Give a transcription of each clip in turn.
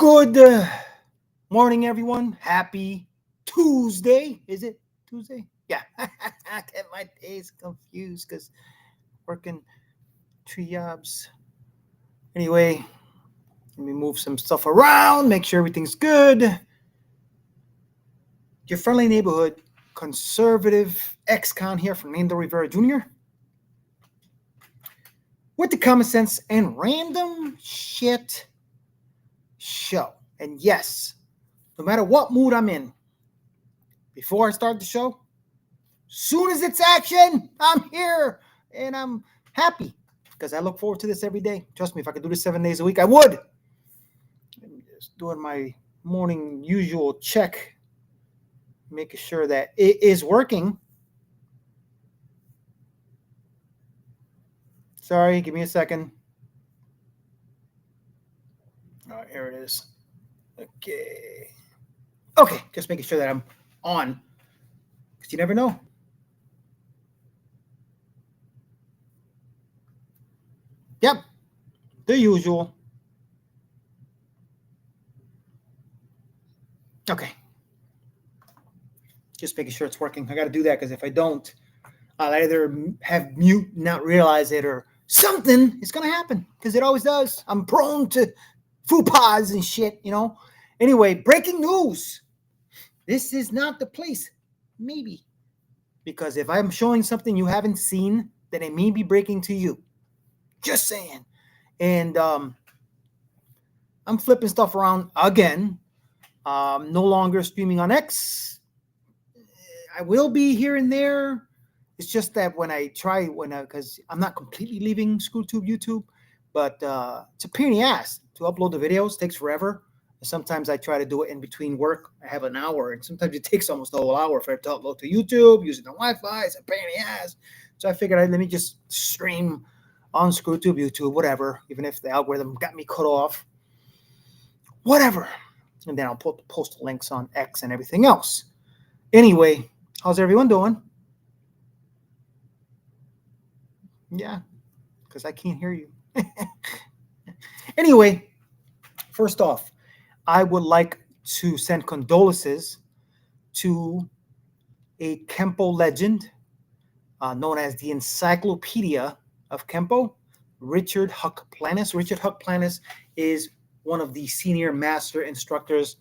Good morning, everyone. Happy Tuesday. Is it Tuesday? Yeah. I get my days confused because working 3 jobs. Anyway, let me move some stuff around, make sure everything's good. Your friendly neighborhood conservative ex-con here from DeVory Jr. with the common sense and random shit show. And yes, no matter what mood I'm in, before I start the show, soon as it's action, I'm here and I'm happy because I look forward to this every day. Trust me, if I could do this 7 days a week, I would. I'm just doing my morning usual check, making sure that it is working. Sorry, give me a second. All right, here it is. Okay, just making sure that I'm on, because you never know. Yep, the usual. Okay. Just making sure it's working. I got to do that because if I don't, I'll either have mute, not realize it, or something is going to happen because it always does. I'm prone to faux pas and shit, you know. Anyway, breaking news. This is not the place, maybe, because if I'm showing something you haven't seen, then it may be breaking to you. Just saying. And I'm flipping stuff around again. No longer streaming on X. I will be here and there. It's just that because I'm not completely leaving ScrewTube YouTube, but it's a pain in the ass to upload the videos. It takes forever. Sometimes I try to do it in between work. I have an hour, and sometimes it takes almost a whole hour for it to upload to YouTube using the Wi-Fi. It's a pain in the ass. So I figured let me just stream on ScrewTube YouTube, whatever, even if the algorithm got me cut off. Whatever. And then I'll post the links on X and everything else. Anyway, how's everyone doing? Yeah, because I can't hear you. Anyway, first off, I would like to send condolences to a Kempo legend known as the Encyclopedia of Kempo, Richard Huck Planis. Richard Huck Planis is one of the senior master instructors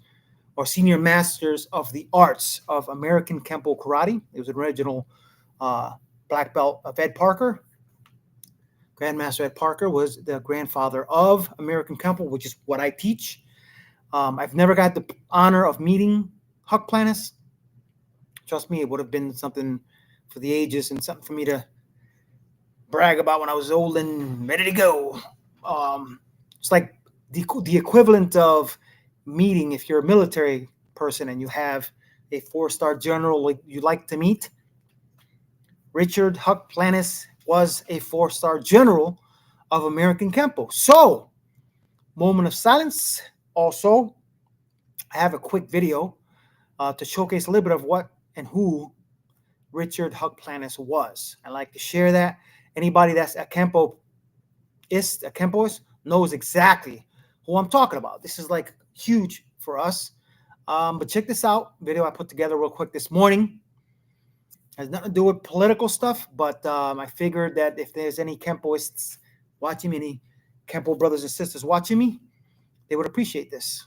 or senior masters of the arts of American Kempo Karate. It was an original black belt of Ed Parker. Grandmaster Ed Parker was the grandfather of American Kempo, which is what I teach. I've never got the honor of meeting Huck Planis. Trust me, it would have been something for the ages and something for me to brag about when I was old and ready to go. It's like the equivalent of meeting, if you're a military person and you have a 4-star general you'd like to meet. Richard Huck Planis was a 4-star general of American Kempo. So, moment of silence. Also, I have a quick video to showcase a little bit of what and who Richard Huck Planis was. I like to share that. Anybody that's a Kempoist knows exactly who I'm talking about. This is like huge for us. But check this out. Video I put together real quick this morning. Has nothing to do with political stuff, but I figured that if there's any Kempoists watching me, any Kempo brothers and sisters watching me, they would appreciate this.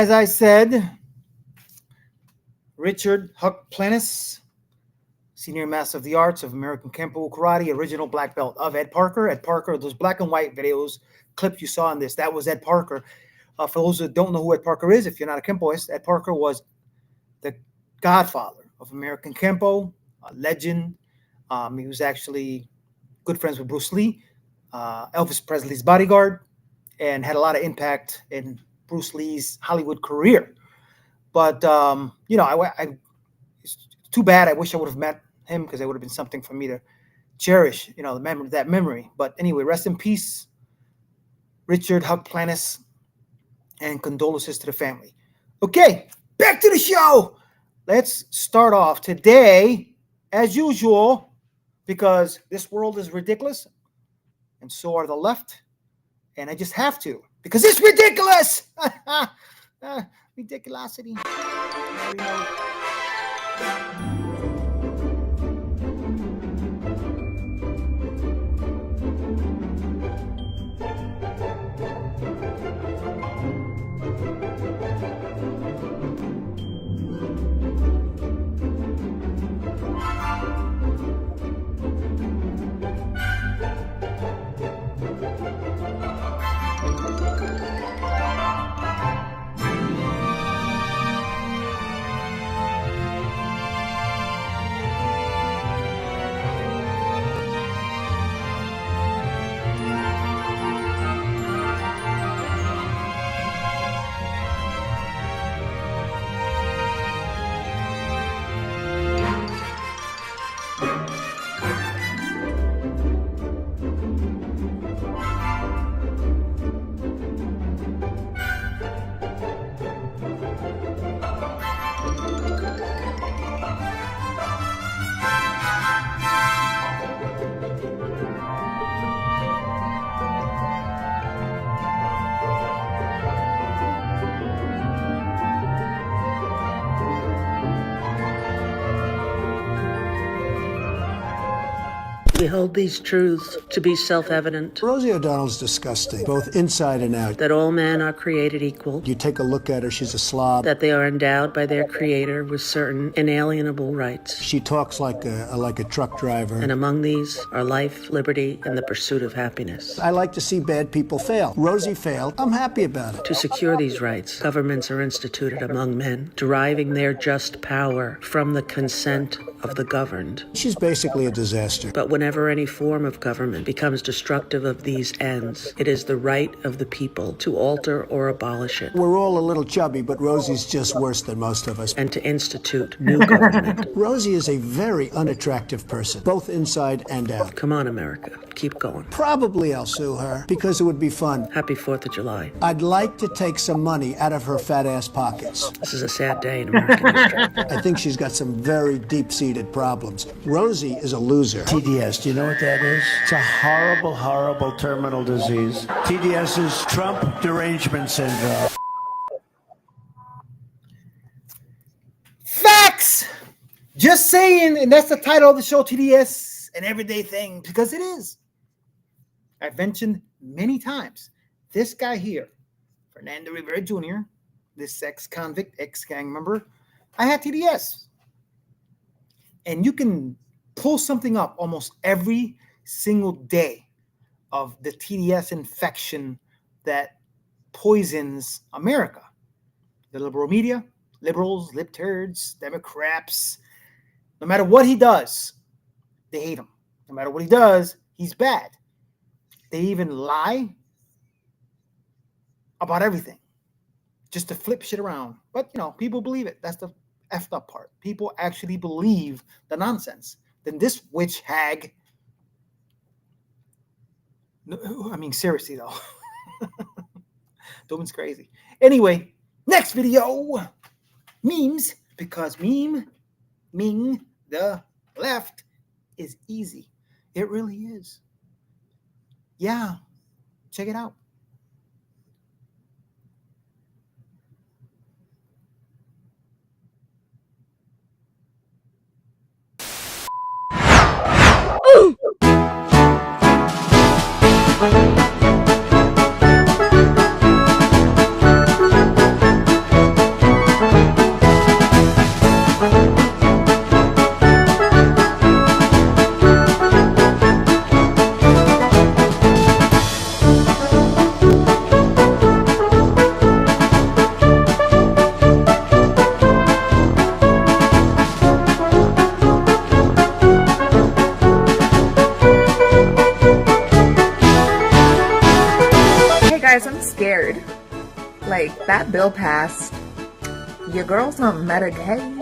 as I said, Richard Huck Planis, Senior Master of the Arts of American Kempo Karate, original black belt of Ed Parker. Ed Parker, those black and white videos, clips you saw in this, that was Ed Parker. For those who don't know who Ed Parker is, if you're not a Kempoist, Ed Parker was the godfather of American Kempo, a legend. He was actually good friends with Bruce Lee, Elvis Presley's bodyguard, and had a lot of impact in Bruce Lee's Hollywood career. But, it's too bad. I wish I would have met him because it would have been something for me to cherish, that memory. But anyway, rest in peace, Richard Huck Planis, and condolences to the family. Okay, back to the show. Let's start off today, as usual, because this world is ridiculous, and so are the left, and I just have to, because it's ridiculous. Ridiculousity. We hold these truths to be self-evident. Rosie O'Donnell's disgusting, both inside and out. That all men are created equal. You take a look at her, she's a slob. That they are endowed by their creator with certain inalienable rights. She talks like a truck driver. And among these are life, liberty, and the pursuit of happiness. I like to see bad people fail. Rosie failed. I'm happy about it. To secure these rights, governments are instituted among men, deriving their just power from the consent of the governed. She's basically a disaster. But whenever any form of government becomes destructive of these ends, it is the right of the people to alter or abolish it. We're all a little chubby, but Rosie's just worse than most of us. And to institute new government. Rosie is a very unattractive person, both inside and out. Come on, America. Keep going. Probably I'll sue her, because it would be fun. Happy 4th of July. I'd like to take some money out of her fat-ass pockets. This is a sad day in American history. I think she's got some very deep-seated problems. Rosie is a loser. TDS, do you know what that is? It's a horrible, horrible terminal disease. TDS is Trump derangement syndrome. Facts! Just saying, and that's the title of the show, TDS, an everyday thing, because it is. I've mentioned many times, this guy here, Fernando Rivera Jr., this ex-convict, ex-gang member, I had TDS. And you can pull something up almost every single day of the TDS infection that poisons America. The liberal media, liberals, libtards, democraps, no matter what he does, they hate him. No matter what he does, he's bad. They even lie about everything just to flip shit around. But, people believe it. That's the effed up part. People actually believe the nonsense. Then this witch hag, seriously though, the woman's crazy. Anyway, next video, memes, because meming the left is easy. It really is. Yeah, check it out. that bill passed, your girl's on Medicaid.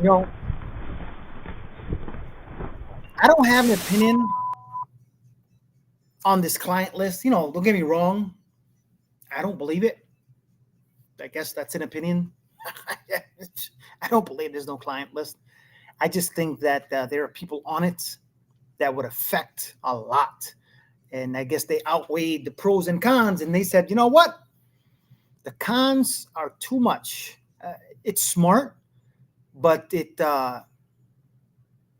You know, I don't have an opinion on this client list. You know, don't get me wrong. I don't believe it. I guess that's an opinion. I don't believe there's no client list. I just think that there are people on it that would affect a lot. And I guess they outweighed the pros and cons. And they said, you know what? The cons are too much. It's smart, but it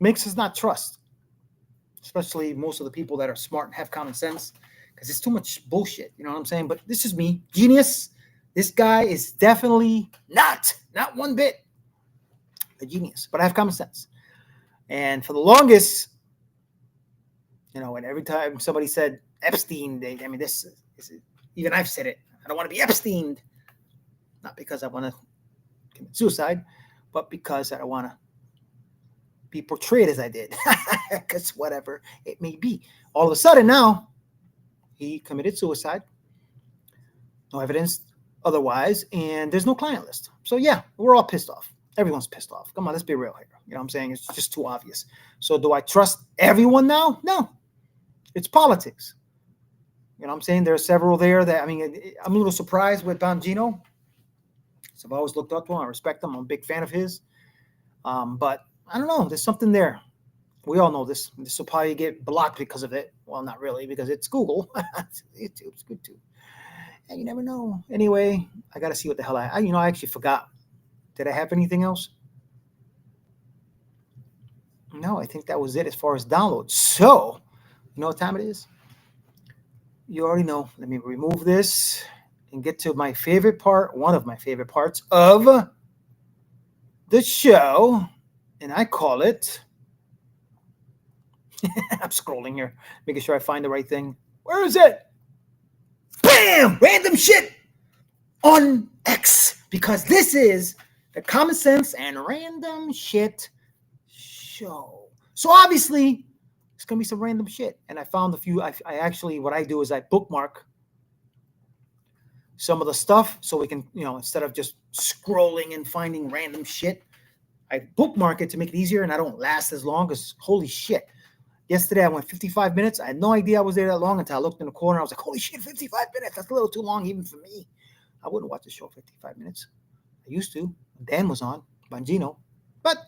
makes us not trust, especially most of the people that are smart and have common sense, because it's too much bullshit. You know what I'm saying? But this is me. Genius. This guy is definitely not one bit a genius, but I have common sense. And for the longest, you know, and every time somebody said Epstein, this is, even I've said it. I don't want to be Epsteined. Not because I want to commit suicide, but because I don't want to be portrayed as I did. Because whatever it may be. All of a sudden now, he committed suicide. No evidence otherwise. And there's no client list. So yeah, we're all pissed off. Everyone's pissed off. Come on, let's be real here. You know what I'm saying? It's just too obvious. So do I trust everyone now? No. It's politics. You know what I'm saying? There are several there that, I'm a little surprised with Bongino. So I've always looked up to him. I respect him. I'm a big fan of his. But I don't know. There's something there. We all know this. This will probably get blocked because of it. Well, not really, because it's Google. YouTube's good too. And you never know. Anyway, I got to see what the hell I actually forgot. Did I have anything else? No, I think that was it as far as downloads. So, you know what time it is? You already know. Let me remove this and get to my favorite part, one of my favorite parts of the show. And I call it, I'm scrolling here, making sure I find the right thing. Where is it? Bam! Random shit on X. Because this is the Common Sense and Random Shit show. So obviously, it's going to be some random shit. And I found a few. I actually, what I do is I bookmark some of the stuff so we can, instead of just scrolling and finding random shit, I bookmark it to make it easier and I don't last as long because holy shit. Yesterday I went 55 minutes. I had no idea I was there that long until I looked in the corner. I was like, holy shit, 55 minutes. That's a little too long even for me. I wouldn't watch the show 55 minutes. I used to. Dan was on, Bongino. But,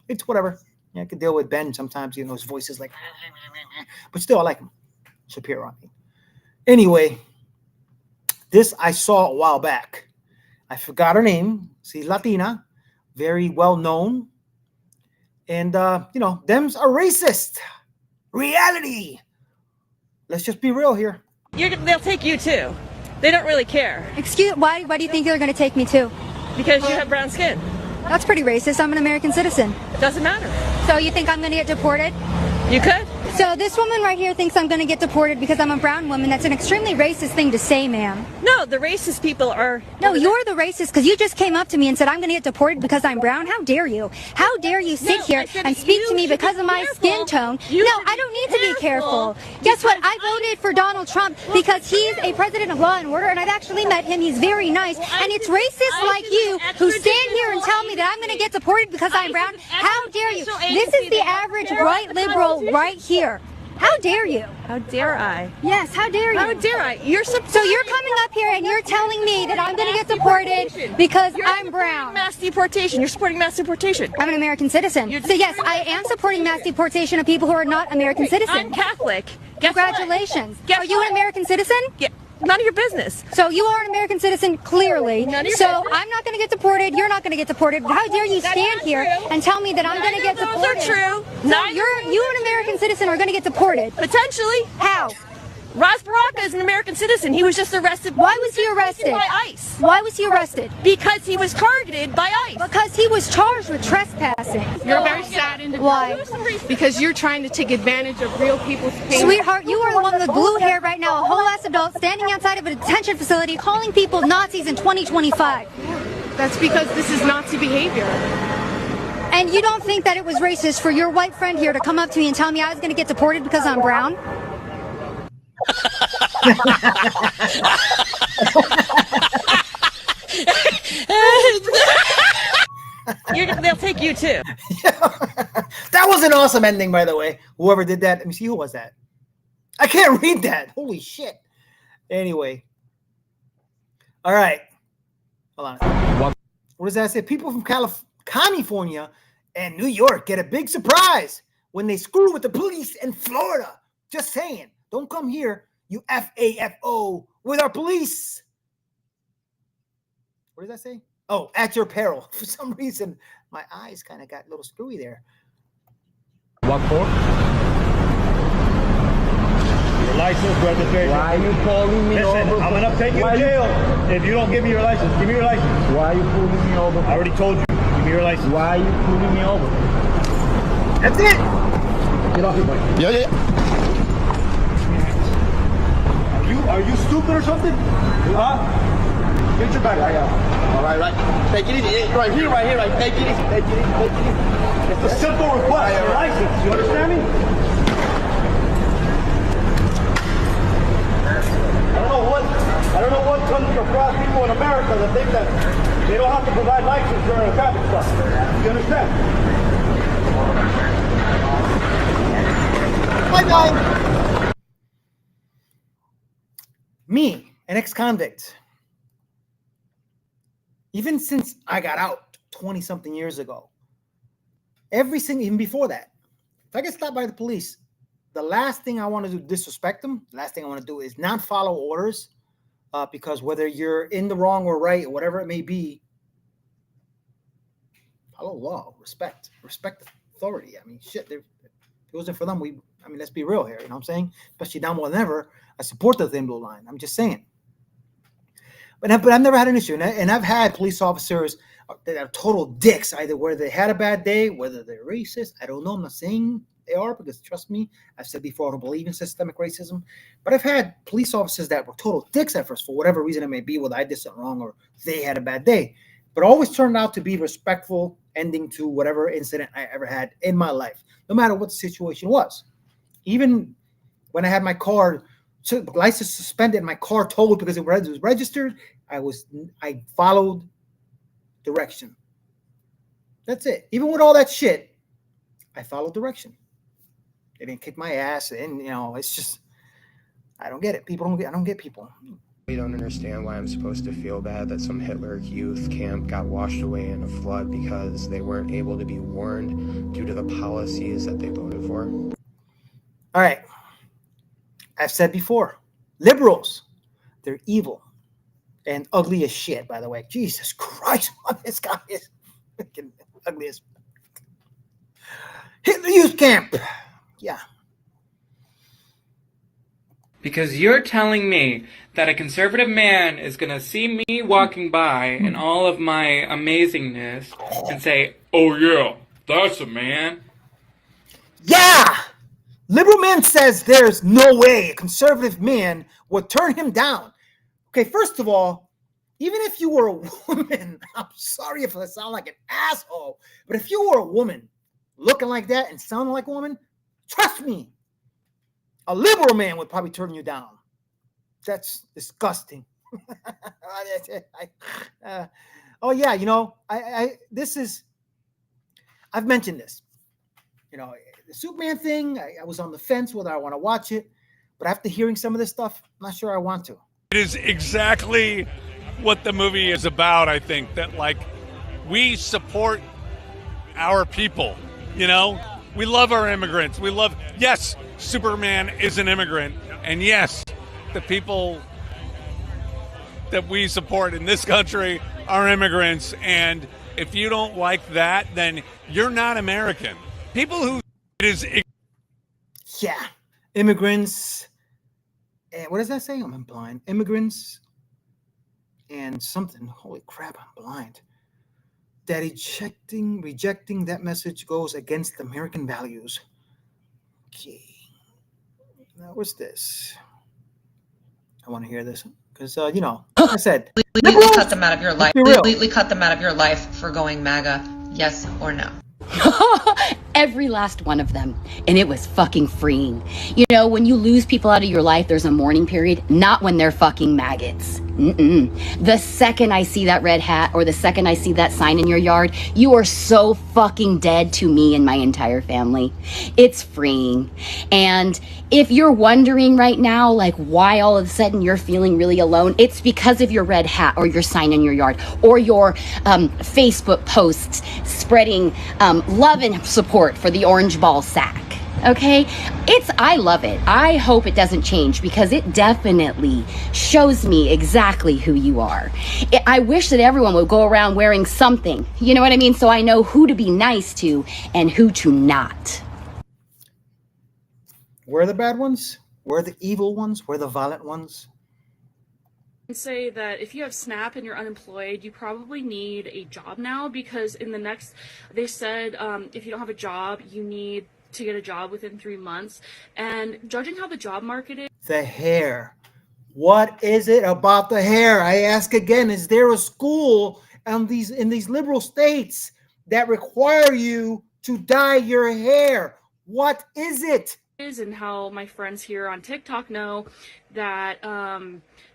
it's whatever. I could deal with Ben sometimes, his voice is like, but still, I like him. Shapiro on me. Anyway, this I saw a while back. I forgot her name. She's Latina, very well known. And, thems are racist. Reality. Let's just be real here. They'll take you too. They don't really care. Why do you think they're going to take me too? Because you have brown skin. That's pretty racist. I'm an American citizen. It doesn't matter. So you think I'm going to get deported? You could. So this woman right here thinks I'm going to get deported because I'm a brown woman. That's an extremely racist thing to say, ma'am. No, the racist people are... No, you're the racist because you just came up to me and said I'm going to get deported because I'm brown. How dare you? How dare you sit here and speak to me because of my skin tone? No, I don't need to be careful. Guess what? I voted for Donald Trump because he's a president of law and order, and I've actually met him. He's very nice. And it's racists like you who stand here and tell me that I'm going to get deported because I'm brown. How dare you? This is the average white liberal right here. How dare you? How dare I? Yes, how dare you? How dare I? So you're coming up here and you're telling me that I'm going to get deported because I'm brown. Mass deportation. You're supporting mass deportation. I'm an American citizen. So yes, I am supporting mass deportation of people who are not American citizens. I'm Catholic. Guess Congratulations. Guess Are you an American citizen? Yeah. None of your business. So you are an American citizen, clearly. So I'm not going to get deported. You're not going to get deported. How dare you stand here and tell me that I'm going to get deported? Those are true. So you, an American citizen, are going to get deported. Potentially. How? Ras Baraka is an American citizen. He was just arrested. Why was he arrested? By ICE. Why was he arrested? Because he was targeted by ICE. Because he was charged with trespassing. You're a very sad individual. Why? Because you're trying to take advantage of real people's pain. Sweetheart, you are the one with blue hair right now, a whole ass adult standing outside of a detention facility calling people Nazis in 2025. That's because this is Nazi behavior. And you don't think that it was racist for your white friend here to come up to me and tell me I was going to get deported because I'm brown? They'll take you too. That was an awesome ending, by the way. Whoever did that, let me see, who was that? I can't read that. Holy shit. Anyway. All right. Hold on. What does that say? People from California and New York get a big surprise when they screw with the police in Florida. Just saying. Don't come here, you FAFO, with our police. What does that say? Oh, at your peril. For some reason, my eyes kind of got a little screwy there. What for? Your license, registration. Why are you calling me over? Listen, I'm going to take you to jail if you don't give me your license. Give me your license. Why are you pulling me over? I already told you. Give me your license. Why are you pulling me over? That's it. Get off your bike. Yeah. Are you stupid or something? Huh? Get your back. All right. Take it easy. Right here. Take it easy. Take it easy. It's a simple request. Your license. You understand me? I don't know what comes across people in America that think that they don't have to provide license during a traffic stop. You understand? Bye-bye. Me, an ex-convict, even since I got out 20-something years ago, even before that, if I get stopped by the police, the last thing I want to do, disrespect them, the last thing I want to do is not follow orders, because whether you're in the wrong or right, or whatever it may be, follow law, respect authority. I mean, shit, if it wasn't for them, let's be real here, you know what I'm saying? Especially now more than ever, I support the thin blue line. I'm just saying. But I've never had an issue. And I've had police officers that are total dicks, either whether they had a bad day, whether they're racist. I don't know. I'm not saying they are, because trust me, I've said before, I don't believe in systemic racism. But I've had police officers that were total dicks at first, for whatever reason it may be, whether I did something wrong or they had a bad day. But always turned out to be respectful ending to whatever incident I ever had in my life, no matter what the situation was. Even when I had my car license suspended and my car towed because it was registered, I followed direction. That's it. Even with all that shit, I followed direction. They didn't kick my ass, and it's just, I don't get it. I don't get people. We don't understand why I'm supposed to feel bad that some Hitler youth camp got washed away in a flood because they weren't able to be warned due to the policies that they voted for. All right. I've said before, liberals, they're evil and ugly as shit, by the way. Jesus Christ, this guy is freaking ugly as Hitler Youth Camp. Yeah. Because you're telling me that a conservative man is going to see me walking by in all of my amazingness and say, oh yeah, that's a man. Yeah! Liberal man says there's no way a conservative man would turn him down. Okay, first of all, even if you were a woman, I'm sorry if I sound like an asshole, but if you were a woman looking like that and sounding like a woman, trust me, a liberal man would probably turn you down. That's disgusting. Oh yeah, you know, I've mentioned this. You know, the Superman thing, I was on the fence whether I want to watch it, but after hearing some of this stuff, I'm not sure I want to. It is exactly what the movie is about, I think, that like we support our people, you know? We love our immigrants. Yes, Superman is an immigrant, and yes, the people that we support in this country are immigrants, and if you don't like that, then you're not American. People who yeah, immigrants, and what does that say? I'm blind. Immigrants and something. Holy crap, I'm blind. That rejecting that message goes against American values. Okay, now what's this? I want to hear this because you know, like I said, Completely cut them out of your life. Be real. Completely cut them out of your life for going MAGA. Yes or no? Every last one of them. And it was fucking freeing. You know, when you lose people out of your life, there's a mourning period, not when they're fucking maggots. The second I see that red hat or the second I see that sign in your yard, you are so fucking dead to me and my entire family. It's freeing. And if you're wondering right now, like why all of a sudden you're feeling really alone, it's because of your red hat or your sign in your yard or your Facebook posts spreading love and support for the orange ball sack. Okay, I love it. I hope it doesn't change because it definitely shows me exactly who you are. I wish that everyone would go around wearing something, you know what I mean? So I know who to be nice to and who to not. We're the bad ones. We're the evil ones. We're the violent ones. And say that if you have SNAP and you're unemployed, you probably need a job now because they said if you don't have a job, you need to get a job within 3 months. And judging how the job market is. The hair. What is it about the hair? I ask again, is there a school in these liberal states that require you to dye your hair? What is it? And how my friends here on TikTok know that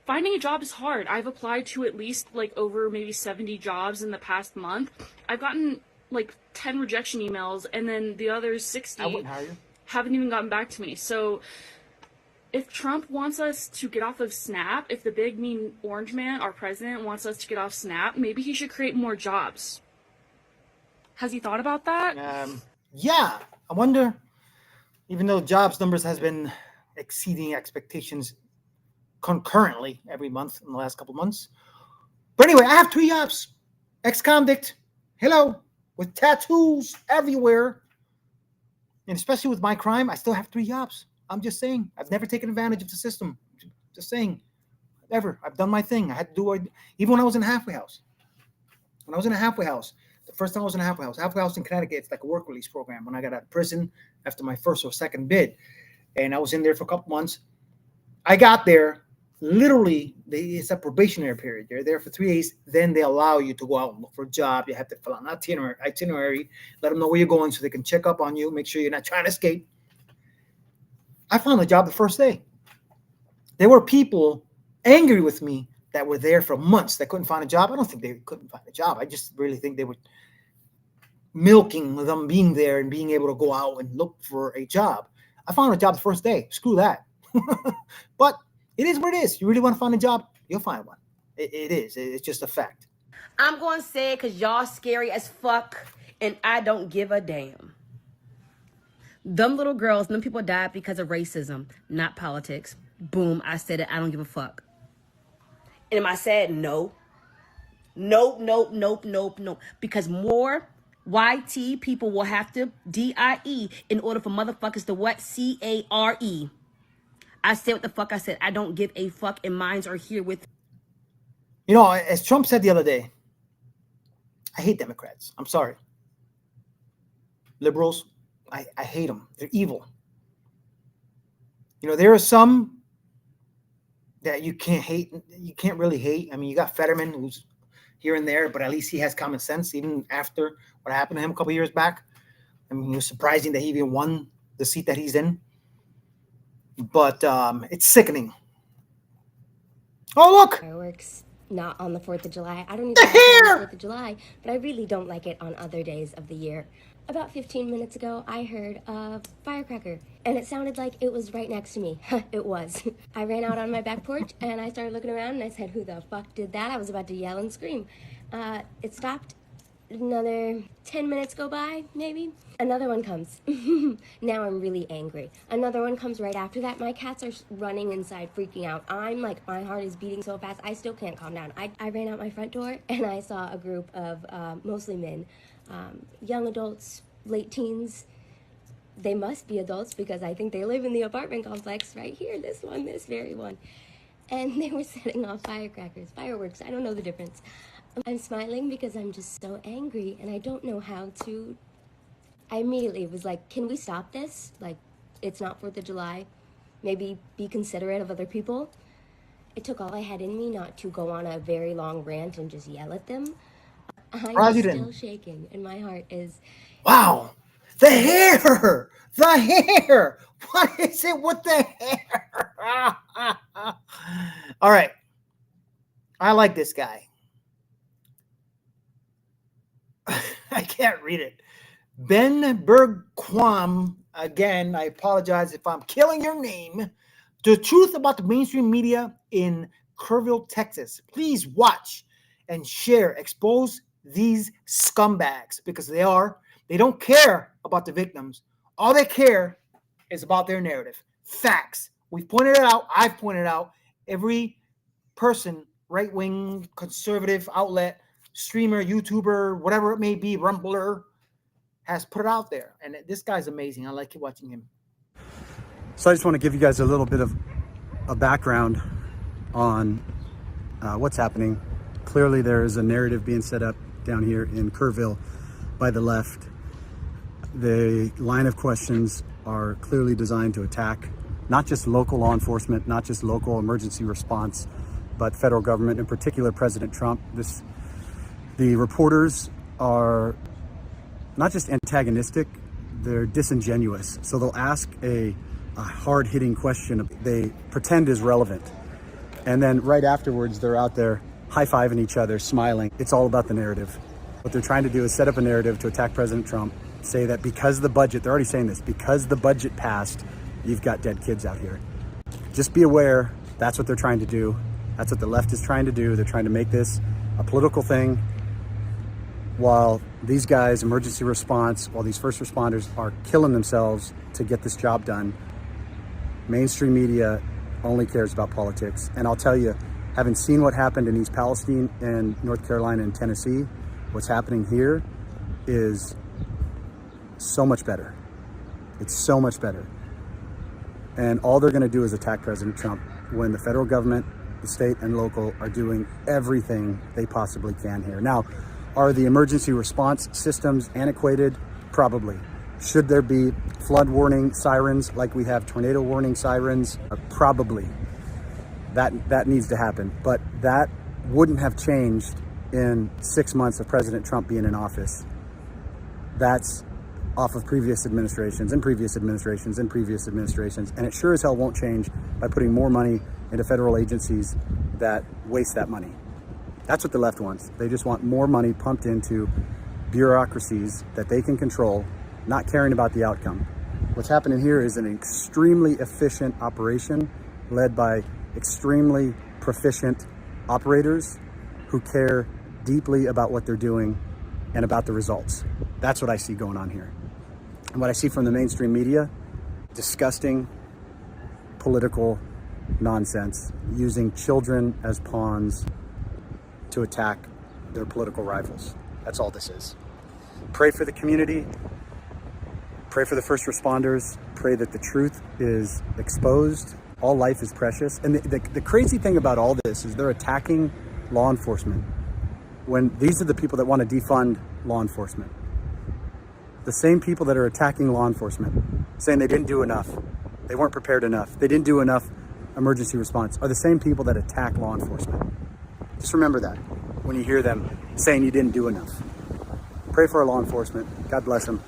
finding a job is hard. I've applied to at least like over maybe 70 jobs in the past month. I've gotten like 10 rejection emails, and then the other 60 haven't even gotten back to me. So if Trump wants us to get off of SNAP, if the big mean orange man, our president, wants us to get off SNAP, maybe he should create more jobs. Has he thought about that? Yeah, I wonder. Even though jobs numbers has been exceeding expectations concurrently every month in the last couple months. But anyway, I have 3 jobs. Ex-convict, hello, with tattoos everywhere. And especially with my crime, I still have 3 jobs. I'm just saying, I've never taken advantage of the system. Just saying, ever. I've done my thing. I had to do it, even when I was in a halfway house. When I was in a halfway house, the first time I was in a halfway house in Connecticut, it's like a work release program. When I got out of prison after my first or second bid, and I was in there for a couple months, I got there. Literally, it's a probationary period. You're there for 3 days. Then they allow you to go out and look for a job. You have to fill out an itinerary, let them know where you're going so they can check up on you, make sure you're not trying to escape. I found a job the first day. There were people angry with me that were there for months that couldn't find a job. I don't think they couldn't find a job. I just really think they were milking them being there and being able to go out and look for a job. I found a job the first day. Screw that. But it is what it is. You really want to find a job, you'll find one. It is. It's just a fact. I'm going to say it because y'all scary as fuck, and I don't give a damn. Them little girls, them people died because of racism, not politics. Boom, I said it. I don't give a fuck. And am I sad? No. Nope. Because more YT people will have to DIE in order for motherfuckers to what? CARE. I said what the fuck I said. I don't give a fuck, and minds are here with. You know, as Trump said the other day, I hate Democrats. I'm sorry. Liberals, I hate them. They're evil. You know, there are some that you can't hate. You can't really hate. I mean, you got Fetterman, who's here and there, but at least he has common sense, even after what happened to him a couple years back. I mean, it was surprising that he even won the seat that he's in. But it's sickening. Oh, look! Fireworks not on the 4th of July. I don't even like it on the 4th of July, but I really don't like it on other days of the year. About 15 minutes ago, I heard a firecracker, and it sounded like it was right next to me. It was. I ran out on my back porch, and I started looking around, and I said, who the fuck did that? I was about to yell and scream. It stopped. Another 10 minutes go by, maybe. Another one comes. Now I'm really angry. Another one comes right after that. My cats are running inside, freaking out. I'm like, my heart is beating so fast, I still can't calm down. I ran out my front door, and I saw a group of mostly men, young adults, late teens. They must be adults because I think they live in the apartment complex right here, this very one. And they were setting off fireworks. I don't know the difference. I'm smiling because I'm just so angry and I don't know how to. I immediately was like, can we stop this? Like, it's not 4th of July. Maybe be considerate of other people. It took all I had in me not to go on a very long rant and just yell at them. I'm still shaking and my heart is... Wow. The hair! The hair! What is it with the hair? All right. I like this guy. I can't read it. Ben Bergquam, again, I apologize if I'm killing your name. The truth about the mainstream media in Kerrville, Texas. Please watch and share. Expose these scumbags because they don't care about the victims. All they care is about their narrative. Facts. We've pointed it out. I've pointed out. Every person, right-wing, conservative outlet, streamer, YouTuber, whatever it may be, Rumbler, has put it out there. And this guy's amazing. I like watching him. So I just want to give you guys a little bit of a background on what's happening. Clearly there is a narrative being set up down here in Kerrville by the left. The line of questions are clearly designed to attack not just local law enforcement, not just local emergency response, but federal government, in particular President Trump. The reporters are not just antagonistic, they're disingenuous. So they'll ask a hard-hitting question they pretend is relevant. And then right afterwards, they're out there high-fiving each other, smiling. It's all about the narrative. What they're trying to do is set up a narrative to attack President Trump, say that because the budget, they're already saying this, because the budget passed, you've got dead kids out here. Just be aware, that's what they're trying to do. That's what the left is trying to do. They're trying to make this a political thing, while these guys, emergency response, while these first responders are killing themselves to get this job done. Mainstream media only cares about politics. And I'll tell you, having seen what happened in East Palestine and North Carolina and Tennessee, what's happening here is so much better. It's so much better. And all they're going to do is attack President Trump when the federal government, the state and local are doing everything they possibly can here. Now, are the emergency response systems antiquated? Probably. Should there be flood warning sirens like we have tornado warning sirens? Probably. That needs to happen. But that wouldn't have changed in 6 months of President Trump being in office. That's off of previous administrations and previous administrations and previous administrations. And it sure as hell won't change by putting more money into federal agencies that waste that money. That's what the left wants. They just want more money pumped into bureaucracies that they can control, not caring about the outcome. What's happening here is an extremely efficient operation led by extremely proficient operators who care deeply about what they're doing and about the results. That's what I see going on here. And what I see from the mainstream media, disgusting political nonsense, using children as pawns to attack their political rivals. That's all this is. Pray for the community, pray for the first responders, pray that the truth is exposed. All life is precious. And the crazy thing about all this is they're attacking law enforcement when these are the people that want to defund law enforcement. The same people that are attacking law enforcement, saying they didn't do enough. they weren't prepared enough, they didn't do enough emergency response, are the same people that attack law enforcement. Just remember that when you hear them saying you didn't do enough. Pray for our law enforcement. God bless them.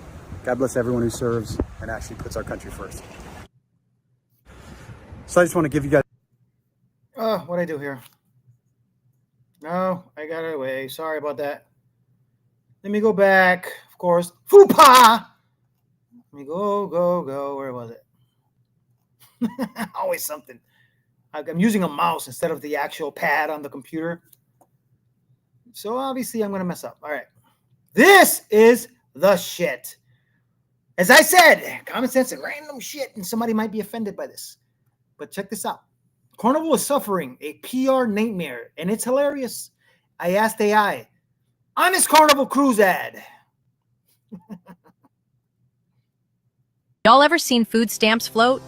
God bless everyone who serves and actually puts our country first. So I just want to give you guys... Oh, what'd I do here? No, I got it away. Sorry about that. Let me go back. Of course. Fupa! Let me go. Where was it? Always something. I'm using a mouse instead of the actual pad on the computer. So obviously I'm going to mess up. All right. This is the shit. As I said, common sense and random shit, and somebody might be offended by this. But check this out. Carnival is suffering a PR nightmare, and it's hilarious. I asked AI, honest Carnival cruise ad. Y'all ever seen food stamps float?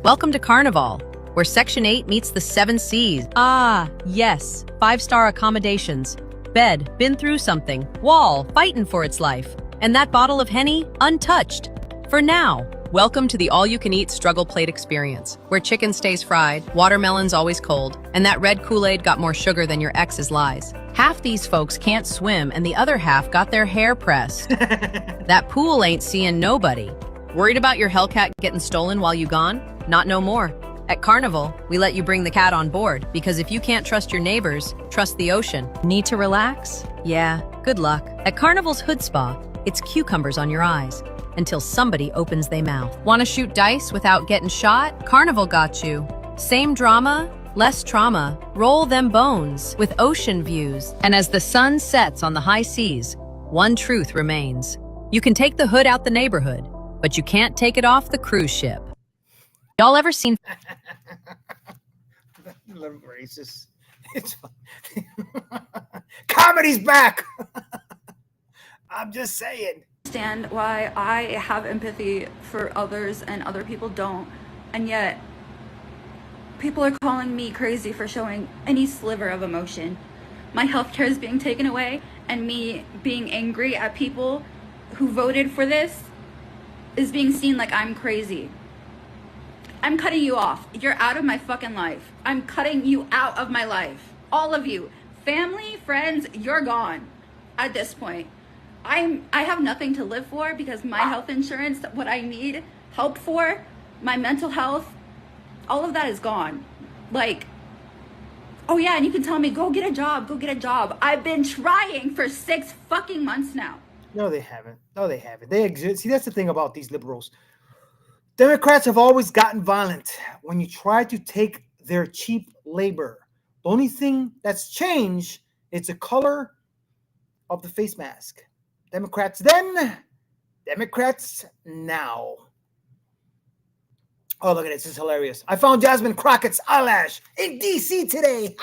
Welcome to Carnival, where Section 8 meets the 7 C's. Ah, yes, 5-star accommodations. Bed, been through something. Wall, fighting for its life. And that bottle of Henny, untouched. For now. Welcome to the all-you-can-eat struggle plate experience, where chicken stays fried, watermelon's always cold, and that red Kool-Aid got more sugar than your ex's lies. Half these folks can't swim, and the other half got their hair pressed. That pool ain't seeing nobody. Worried about your Hellcat getting stolen while you gone? Not no more. At Carnival, we let you bring the cat on board, because if you can't trust your neighbors, trust the ocean. Need to relax? Yeah, good luck. At Carnival's Hood Spa, it's cucumbers on your eyes. Until somebody opens their mouth. Want to shoot dice without getting shot? Carnival got you. Same drama, less trauma. Roll them bones with ocean views. And as the sun sets on the high seas, one truth remains. You can take the hood out the neighborhood, but you can't take it off the cruise ship. Y'all ever seen... Little racist. It's comedy's back. I'm just saying. Understand why I have empathy for others and other people don't, and yet people are calling me crazy for showing any sliver of emotion. My healthcare is being taken away, and me being angry at people who voted for this is being seen like I'm crazy. I'm cutting you off. You're out of my fucking life. I'm cutting you out of my life. All of you. Family, friends, you're gone at this point. I have nothing to live for because my health insurance, what I need help for, my mental health, all of that is gone. Like, oh yeah, and you can tell me, go get a job. I've been trying for 6 fucking months now. No, they haven't. They exist. See, that's the thing about these liberals. Democrats have always gotten violent when you try to take their cheap labor. The only thing that's changed is the color of the face mask. Democrats then, Democrats now. Oh, look at this. This is hilarious. I found Jasmine Crockett's eyelash in D.C. today.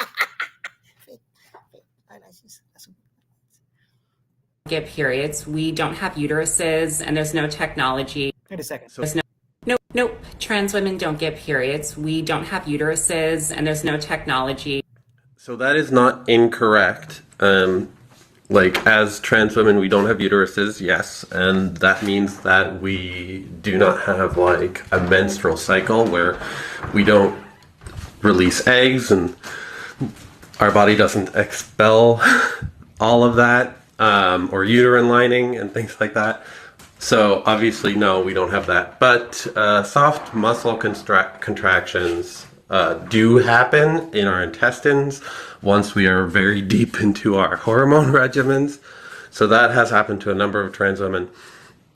Get periods. We don't have uteruses, and there's no technology. Wait a second. Nope. Trans women don't get periods. We don't have uteruses, and there's no technology. So that is not incorrect. Like, as trans women, we don't have uteruses, yes, and that means that we do not have, like, a menstrual cycle where we don't release eggs and our body doesn't expel all of that, or uterine lining and things like that. So, obviously, no, we don't have that. But soft muscle contractions do happen in our intestines once we are very deep into our hormone regimens. So that has happened to a number of trans women,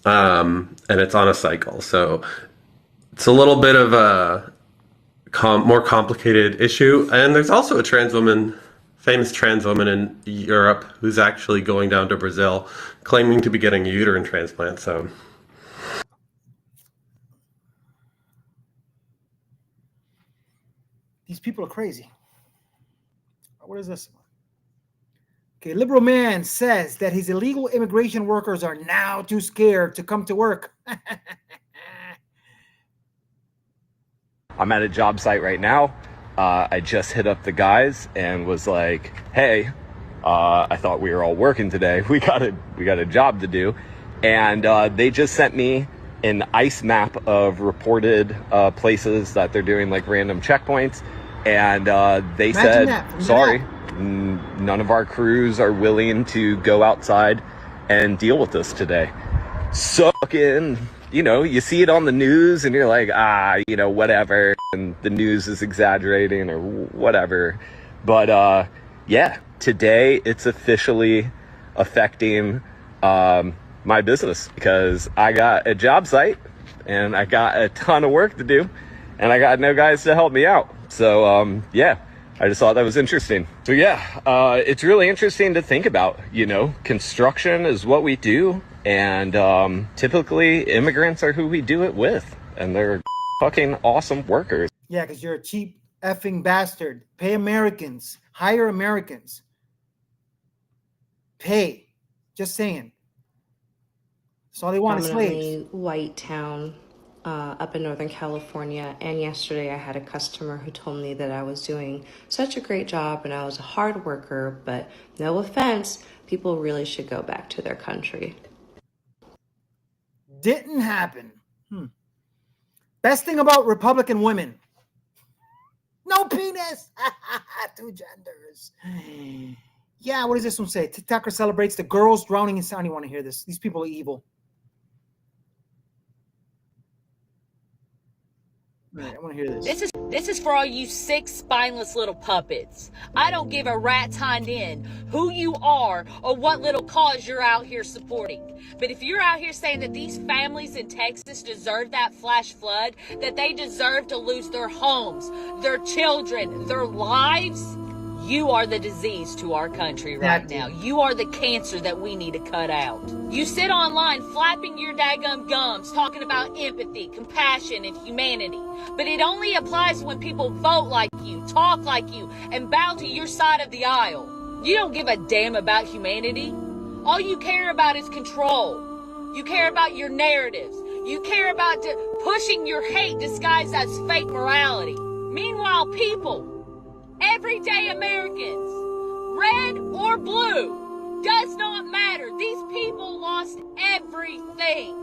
and it's on a cycle. So it's a little bit of a more complicated issue. And there's also a famous trans woman in Europe who's actually going down to Brazil claiming to be getting a uterine transplant. So these people are crazy. What is this? Okay, liberal man says that his illegal immigration workers are now too scared to come to work. I'm at a job site right now. I just hit up the guys and was like, hey, I thought we were all working today. We got a job to do. And they just sent me an ice map of reported places that they're doing like random checkpoints, and they said, sorry, none of our crews are willing to go outside and deal with this today. So fucking, you know, you see it on the news and you're like, you know, whatever, and the news is exaggerating or whatever. But yeah, today it's officially affecting my business, because I got a job site and I got a ton of work to do and I got no guys to help me out. So yeah, I just thought that was interesting. So yeah, it's really interesting to think about, you know, construction is what we do, and typically immigrants are who we do it with, and they're fucking awesome workers. Yeah, because you're a cheap effing bastard. Pay Americans. Hire Americans. Pay. Just saying. That's all they want is slaves. White town up in Northern California, and yesterday I had a customer who told me that I was doing such a great job and I was a hard worker, but no offense, people really should go back to their country. Didn't happen. Best thing about Republican women. No penis. Two genders. Yeah, what does this one say? TikToker celebrates the girls drowning in sound. You want to hear this? These people are evil. Right, I want to hear this. This is for all you sick, spineless little puppets. I don't give a rat's hind end who you are or what little cause you're out here supporting. But if you're out here saying that these families in Texas deserve that flash flood, that they deserve to lose their homes, their children, their lives, you are the disease to our country right now. You are the cancer that we need to cut out. You sit online flapping your daggum gums, talking about empathy, compassion, and humanity. But it only applies when people vote like you, talk like you, and bow to your side of the aisle. You don't give a damn about humanity. All you care about is control. You care about your narratives. You care about pushing your hate disguised as fake morality. Meanwhile, people, everyday Americans, red or blue, does not matter. These people lost everything.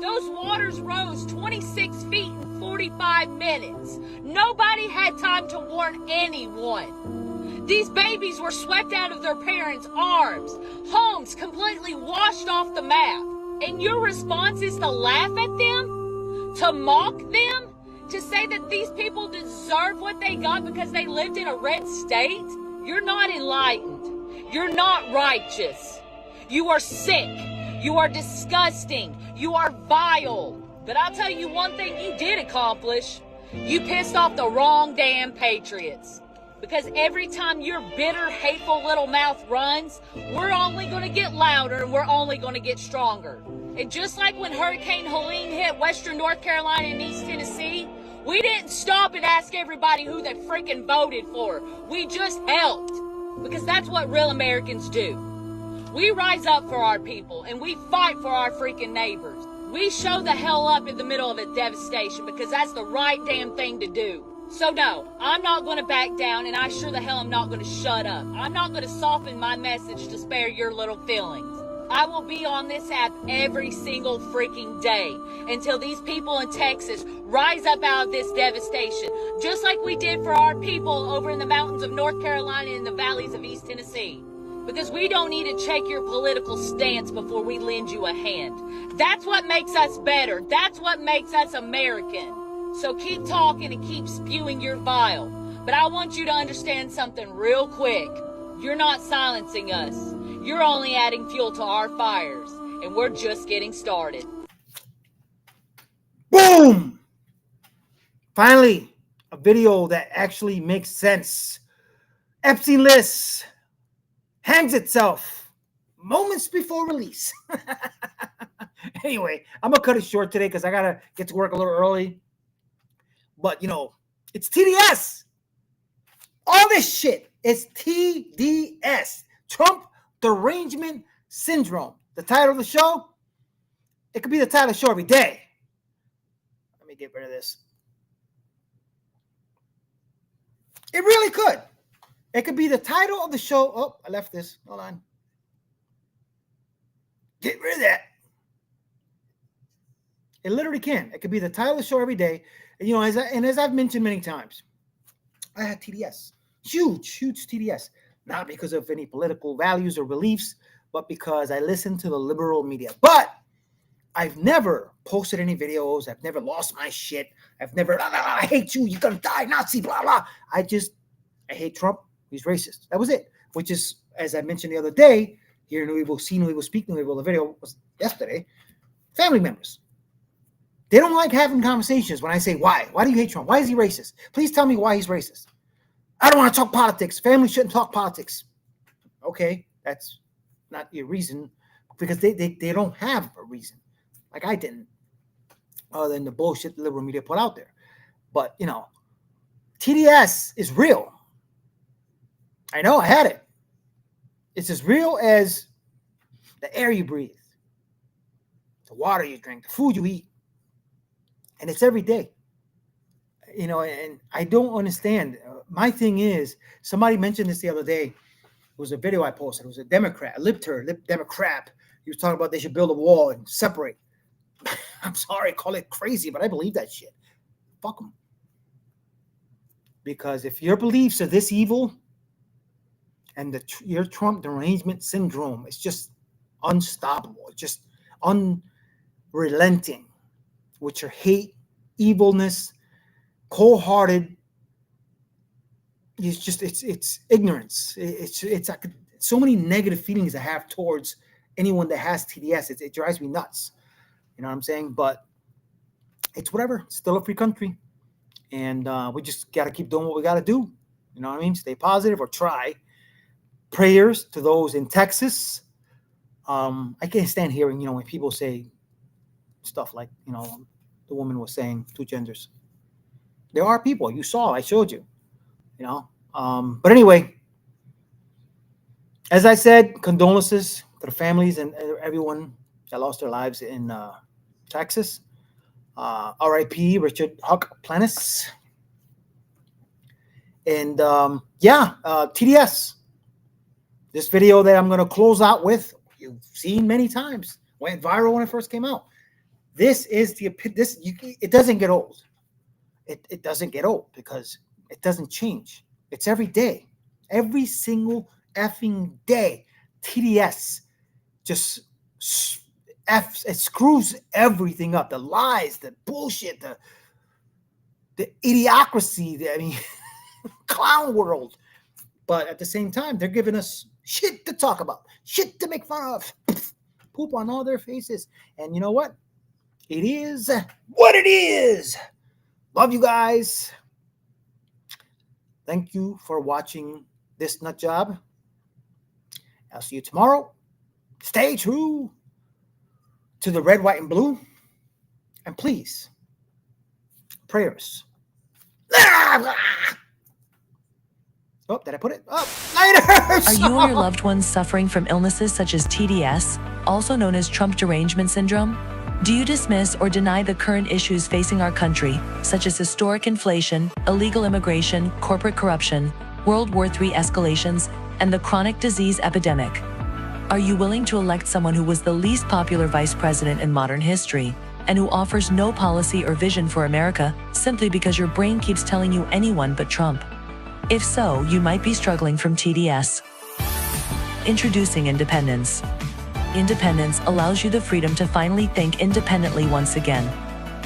Those waters rose 26 feet in 45 minutes. Nobody had time to warn anyone. These babies were swept out of their parents' arms. Homes completely washed off the map. And your response is to laugh at them? To mock them? To say that these people deserve what they got because they lived in a red state? You're not enlightened. You're not righteous. You are sick. You are disgusting. You are vile. But I'll tell you one thing you did accomplish. You pissed off the wrong damn patriots. Because every time your bitter, hateful little mouth runs, we're only going to get louder and we're only going to get stronger. And just like when Hurricane Helene hit Western North Carolina and East Tennessee, we didn't stop and ask everybody who they freaking voted for. We just helped. Because that's what real Americans do. We rise up for our people and we fight for our freaking neighbors. We show the hell up in the middle of a devastation because that's the right damn thing to do. So no, I'm not going to back down, and I sure the hell am not going to shut up. I'm not going to soften my message to spare your little feelings. I will be on this app every single freaking day until these people in Texas rise up out of this devastation, just like we did for our people over in the mountains of North Carolina and the valleys of East Tennessee. Because we don't need to check your political stance before we lend you a hand. That's what makes us better. That's what makes us American. So keep talking and keep spewing your bile. But I want you to understand something real quick. You're not silencing us. You're only adding fuel to our fires. And we're just getting started. Boom! Finally, a video that actually makes sense. Epstein list hangs itself moments before release. Anyway, I'm going to cut it short today because I got to get to work a little early. But, you know, it's TDS. All this shit is TDS. Trump Derangement Syndrome. The title of the show, it could be the title of the show every day. Let me get rid of this. It really could. It could be the title of the show. Oh, I left this. Hold on. Get rid of that. It literally can. It could be the title of the show every day. And, you know, as I've mentioned many times, I had TDS, huge TDS, not because of any political values or beliefs, but because I listened to the liberal media. But I've never posted any videos. I've never lost my shit. I've never, I hate you. You're going to die, Nazi, blah, blah. I hate Trump. He's racist. That was it. Which is, as I mentioned the other day, here in New Evil, see New Evil, speak New Evil, the video was yesterday, family members. They don't like having conversations when I say, why? Why do you hate Trump? Why is he racist? Please tell me why he's racist. I don't want to talk politics. Family shouldn't talk politics. Okay, that's not your reason, because they don't have a reason. Like I didn't, other than the bullshit the liberal media put out there. But, you know, TDS is real. I know, I had it. It's as real as the air you breathe, the water you drink, the food you eat. And it's every day. You know, and I don't understand. My thing is, somebody mentioned this the other day. It was a video I posted. It was a Democrat, a lip Democrat. He was talking about they should build a wall and separate. I'm sorry, call it crazy, but I believe that shit. Fuck them. Because if your beliefs are this evil, and your Trump derangement syndrome is just unstoppable, it's just unrelenting with your hate, evilness, cold-hearted. It's ignorance. It's like so many negative feelings I have towards anyone that has TDS. It drives me nuts. You know what I'm saying? But it's whatever. It's still a free country. And we just got to keep doing what we got to do. You know what I mean? Stay positive or try. Prayers to those in Texas. I can't stand hearing, you know, when people say stuff like, you know, the woman was saying, two genders. There are people. You saw. I showed you. You know. But anyway, as I said, condolences to the families and everyone that lost their lives in Texas. R.I.P. Richard Huck Planis. And TDS. This video that I'm going to close out with, you've seen many times, went viral when it first came out. This is it doesn't get old. It doesn't get old because it doesn't change. It's every day, every single effing day. TDS just it screws everything up. The lies, the bullshit, the idiocracy. Clown world. But at the same time, they're giving us shit to talk about, shit to make fun of, poop on all their faces. And you know what? It is what it is. Love you guys. Thank you for watching this nut job. I'll see you tomorrow. Stay true to the red, white, and blue. And please, prayers. Oh, did I put it? Oh, later! Are you or your loved ones suffering from illnesses such as TDS, also known as Trump derangement syndrome? Do you dismiss or deny the current issues facing our country, such as historic inflation, illegal immigration, corporate corruption, World War III escalations, and the chronic disease epidemic? Are you willing to elect someone who was the least popular vice president in modern history, and who offers no policy or vision for America simply because your brain keeps telling you anyone but Trump? If so, you might be struggling from TDS. Introducing independence. Independence allows you the freedom to finally think independently once again.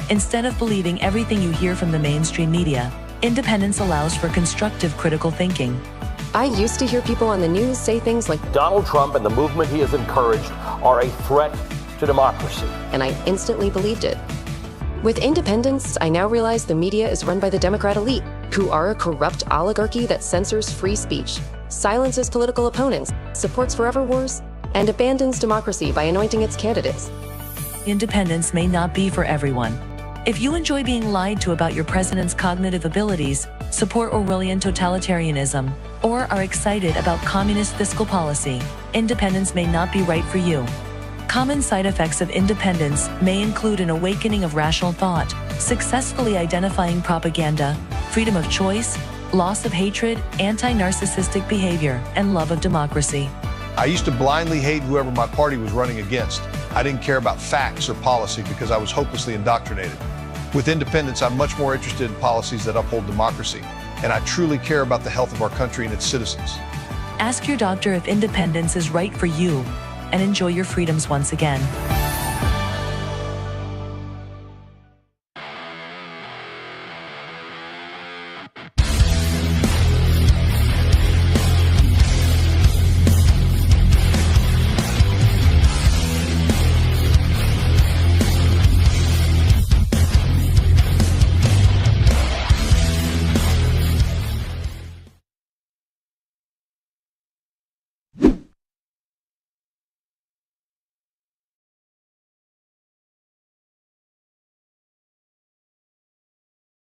Instead of believing everything you hear from the mainstream media, independence allows for constructive critical thinking. I used to hear people on the news say things like, Donald Trump and the movement he has encouraged are a threat to democracy. And I instantly believed it. With independence, I now realize the media is run by the Democrat elite, who are a corrupt oligarchy that censors free speech, silences political opponents, supports forever wars, and abandons democracy by anointing its candidates. Independence may not be for everyone. If you enjoy being lied to about your president's cognitive abilities, support Orwellian totalitarianism, or are excited about communist fiscal policy, independence may not be right for you. Common side effects of independence may include an awakening of rational thought, successfully identifying propaganda, freedom of choice, loss of hatred, anti-narcissistic behavior, and love of democracy. I used to blindly hate whoever my party was running against. I didn't care about facts or policy because I was hopelessly indoctrinated. With independence, I'm much more interested in policies that uphold democracy, and I truly care about the health of our country and its citizens. Ask your doctor if independence is right for you, and enjoy your freedoms once again.